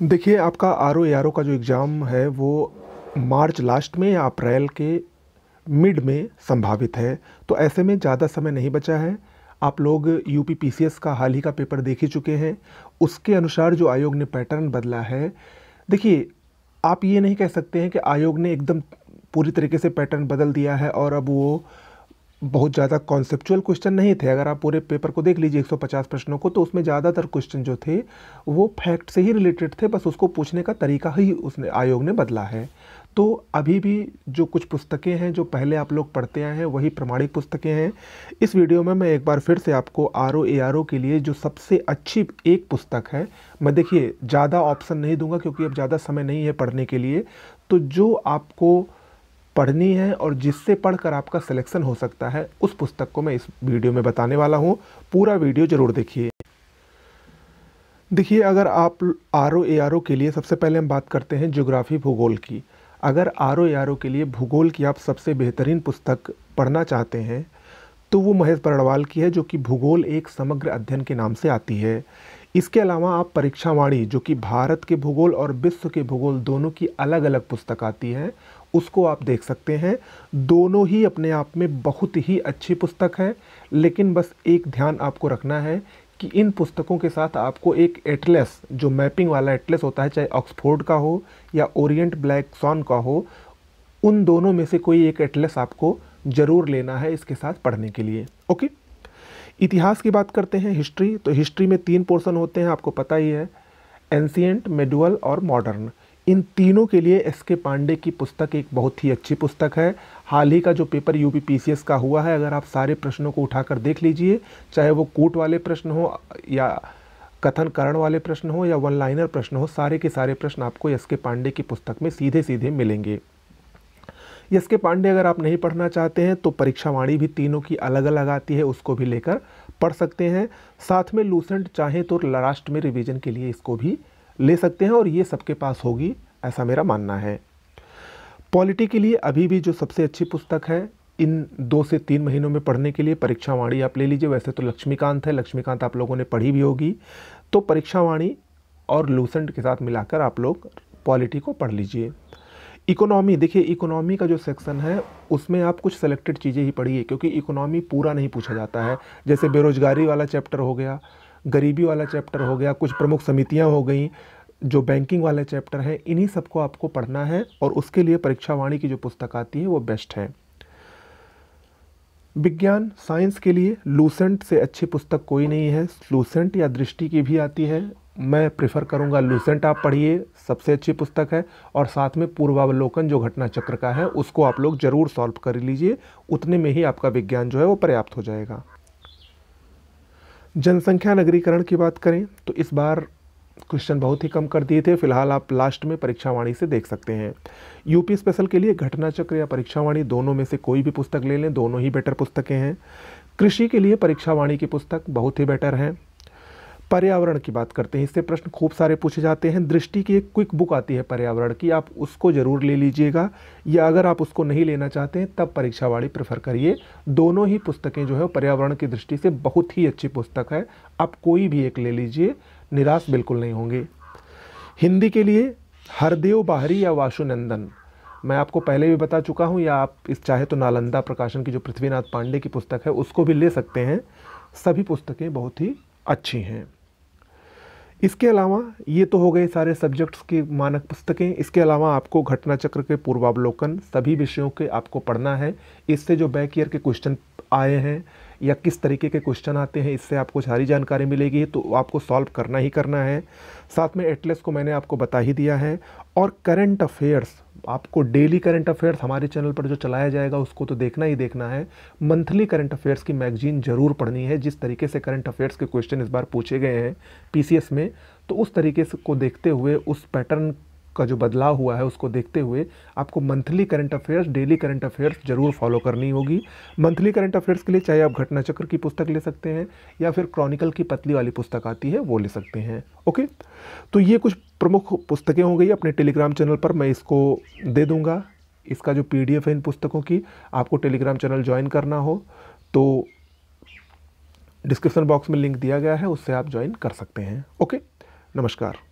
देखिए, आपका RO ARO का जो एग्ज़ाम है वो मार्च लास्ट में या अप्रैल के मिड में संभावित है। तो ऐसे में ज़्यादा समय नहीं बचा है। आप लोग यूपी पीसीएस का हाल ही का पेपर देख ही चुके हैं। उसके अनुसार जो आयोग ने पैटर्न बदला है, देखिए, आप ये नहीं कह सकते हैं कि आयोग ने एकदम पूरी तरीके से पैटर्न बदल दिया है और अब वो बहुत ज़्यादा कॉन्सेप्चुअल क्वेश्चन नहीं थे। अगर आप पूरे पेपर को देख लीजिए 150 प्रश्नों को, तो उसमें ज़्यादातर क्वेश्चन जो थे वो फैक्ट से ही रिलेटेड थे, बस उसको पूछने का तरीका ही उसने आयोग ने बदला है। तो अभी भी जो कुछ पुस्तकें हैं जो पहले आप लोग पढ़ते आए हैं वही प्रमाणिक पुस्तकें हैं। इस वीडियो में मैं एक बार फिर से आपको आरओ एआरओ के लिए जो सबसे अच्छी एक पुस्तक है, मैं देखिए ज़्यादा ऑप्शन नहीं दूंगा क्योंकि अब ज़्यादा समय नहीं है पढ़ने के लिए। तो जो आपको पढ़नी है और जिससे पढ़कर आपका सिलेक्शन हो सकता है, उस पुस्तक को मैं इस वीडियो में बताने वाला हूँ। पूरा वीडियो ज़रूर देखिए। देखिए, अगर आप आरओ एआरओ के लिए सबसे पहले हम बात करते हैं ज्योग्राफी भूगोल की। अगर आरओ एआरओ के लिए भूगोल की आप सबसे बेहतरीन पुस्तक पढ़ना चाहते हैं तो वो महेश बरड़वाल की है, जो कि भूगोल एक समग्र अध्ययन के नाम से आती है। इसके अलावा आप परीक्षावाणी, जो कि भारत के भूगोल और विश्व के भूगोल दोनों की अलग अलग पुस्तक आती है, उसको आप देख सकते हैं। दोनों ही अपने आप में बहुत ही अच्छी पुस्तक है, लेकिन बस एक ध्यान आपको रखना है कि इन पुस्तकों के साथ आपको एक एटलस, जो मैपिंग वाला एटलस होता है, चाहे ऑक्सफोर्ड का हो या ओरिएंट ब्लैक सॉन का हो, उन दोनों में से कोई एक एटलस आपको ज़रूर लेना है इसके साथ पढ़ने के लिए। ओके, इतिहास की बात करते हैं। हिस्ट्री, तो हिस्ट्री में 3 पोर्शन होते हैं, आपको पता ही है, एंशिएंट, मेडुअल और मॉडर्न। इन तीनों के लिए एस.के. पांडे की पुस्तक एक बहुत ही अच्छी पुस्तक है। हाल ही का जो पेपर यूपी पीसीएस का हुआ है, अगर आप सारे प्रश्नों को उठाकर देख लीजिए, चाहे वो कूट वाले प्रश्न हो या कथन करण वाले प्रश्न हो या वन लाइनर प्रश्न हो, सारे के सारे प्रश्न आपको एस.के. पांडे की पुस्तक में सीधे सीधे मिलेंगे। एस.के. पांडे अगर आप नहीं पढ़ना चाहते हैं तो परीक्षावाणी भी तीनों की अलग अलग आती है, उसको भी लेकर पढ़ सकते हैं। साथ में लूसेंट चाहें तो लास्ट में रिवीजन के लिए इसको भी ले सकते हैं और ये सबके पास होगी, ऐसा मेरा मानना है। पॉलिटी के लिए अभी भी जो सबसे अच्छी पुस्तक है इन 2 से 3 महीनों में पढ़ने के लिए, परीक्षावाणी आप ले लीजिए। वैसे तो लक्ष्मीकांत है, लक्ष्मीकांत आप लोगों ने पढ़ी भी होगी, तो परीक्षावाणी और लूसेंट के साथ मिलाकर आप लोग पॉलिटी को पढ़ लीजिए। इकोनॉमी, देखिए इकोनॉमी का जो सेक्शन है उसमें आप कुछ सेलेक्टेड चीज़ें ही पढ़िए, क्योंकि इकोनॉमी पूरा नहीं पूछा जाता है। जैसे बेरोजगारी वाला चैप्टर हो गया, गरीबी वाला चैप्टर हो गया, कुछ प्रमुख समितियां हो गई, जो बैंकिंग वाले चैप्टर हैं, इन्हीं सबको आपको पढ़ना है और उसके लिए परीक्षावाणी की जो पुस्तक आती है वो बेस्ट है। विज्ञान साइंस के लिए लूसेंट से अच्छी पुस्तक कोई नहीं है। लूसेंट या दृष्टि की भी आती है, मैं प्रेफर करूंगा लूसेंट आप पढ़िए, सबसे अच्छी पुस्तक है। और साथ में पूर्वावलोकन जो घटना चक्र का है उसको आप लोग ज़रूर सॉल्व कर लीजिए, उतने में ही आपका विज्ञान जो है वो पर्याप्त हो जाएगा। जनसंख्या नगरीकरण की बात करें तो इस बार क्वेश्चन बहुत ही कम कर दिए थे, फिलहाल आप लास्ट में परीक्षावाणी से देख सकते हैं। यूपी स्पेशल के लिए घटना चक्र या परीक्षावाणी दोनों में से कोई भी पुस्तक ले लें, दोनों ही बेटर पुस्तकें हैं। कृषि के लिए परीक्षावाणी की पुस्तक बहुत ही बेटर है। पर्यावरण की बात करते हैं, इससे प्रश्न खूब सारे पूछे जाते हैं। दृष्टि की एक क्विक बुक आती है पर्यावरण की, आप उसको ज़रूर ले लीजिएगा, या अगर आप उसको नहीं लेना चाहते हैं तब परीक्षावाणी प्रेफर करिए। दोनों ही पुस्तकें जो है पर्यावरण की दृष्टि से बहुत ही अच्छी पुस्तक है, आप कोई भी एक ले लीजिए, निराश बिल्कुल नहीं होंगे। हिंदी के लिए हरदेव बाहरी या वासुनंदन, मैं आपको पहले भी बता चुका हूँ, या आप इस चाहे तो नालंदा प्रकाशन की जो पृथ्वीनाथ पांडे की पुस्तक है उसको भी ले सकते हैं। सभी पुस्तकें बहुत ही अच्छी हैं। इसके अलावा ये तो हो गए सारे सब्जेक्ट्स की मानक पुस्तकें। इसके अलावा आपको घटना चक्र के पूर्वावलोकन सभी विषयों के आपको पढ़ना है। इससे जो बैक ईयर के क्वेश्चन आए हैं या किस तरीके के क्वेश्चन आते हैं, इससे आपको सारी जानकारी मिलेगी, तो आपको सॉल्व करना ही करना है। साथ में एटलस को मैंने आपको बता ही दिया है। और करंट अफेयर्स, आपको डेली करंट अफेयर्स हमारे चैनल पर जो चलाया जाएगा उसको तो देखना ही देखना है। मंथली करंट अफेयर्स की मैगजीन ज़रूर पढ़नी है। जिस तरीके से करंट अफेयर्स के क्वेश्चन इस बार पूछे गए हैं पीसीएस में, तो उस तरीके से को देखते हुए, उस पैटर्न का जो बदलाव हुआ है उसको देखते हुए आपको monthly current affairs, daily current affairs जरूर फॉलो करनी होगी। मंथली करंट अफेयर्स के लिए चाहे आप घटना चक्र की पुस्तक ले सकते हैं या फिर क्रॉनिकल की पतली वाली पुस्तक आती है वो ले सकते हैं। ओके, तो ये कुछ प्रमुख पुस्तकें हो गई। अपने टेलीग्राम चैनल पर मैं इसको दे दूंगा, इसका जो पीडीएफ है इन पुस्तकों की। आपको टेलीग्राम चैनल ज्वाइन करना हो तो डिस्क्रिप्शन बॉक्स में लिंक दिया गया है, उससे आप ज्वाइन कर सकते हैं। ओके, नमस्कार।